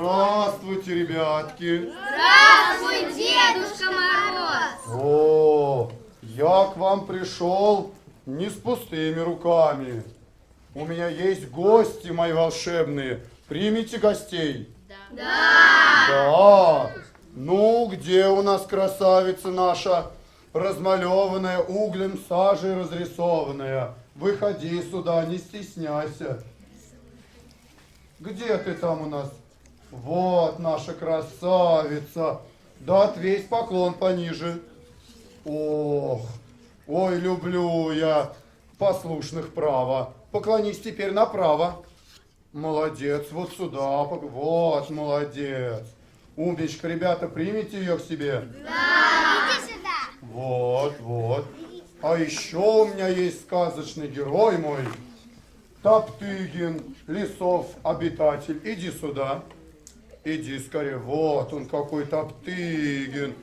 Здравствуйте, ребятки. Здравствуй, Дедушка Мороз. О, я к вам пришел не с пустыми руками. У меня есть гости мои волшебные. Примите гостей. Да. Ну, где у нас красавица наша, размалеванная, углем сажей разрисованная? Выходи сюда, не стесняйся. Где ты там у нас? Вот наша красавица. Да отвесь поклон пониже. Ох, ой, люблю я послушных право. Поклонись теперь направо. Молодец, вот сюда, вот, молодец. Умничка, ребята, примите ее к себе. Да. Иди сюда. Вот, вот. А еще у меня есть сказочный герой мой, Топтыгин, лесов обитатель. Иди сюда. Иди скорее. Вот он какой Топтыгин.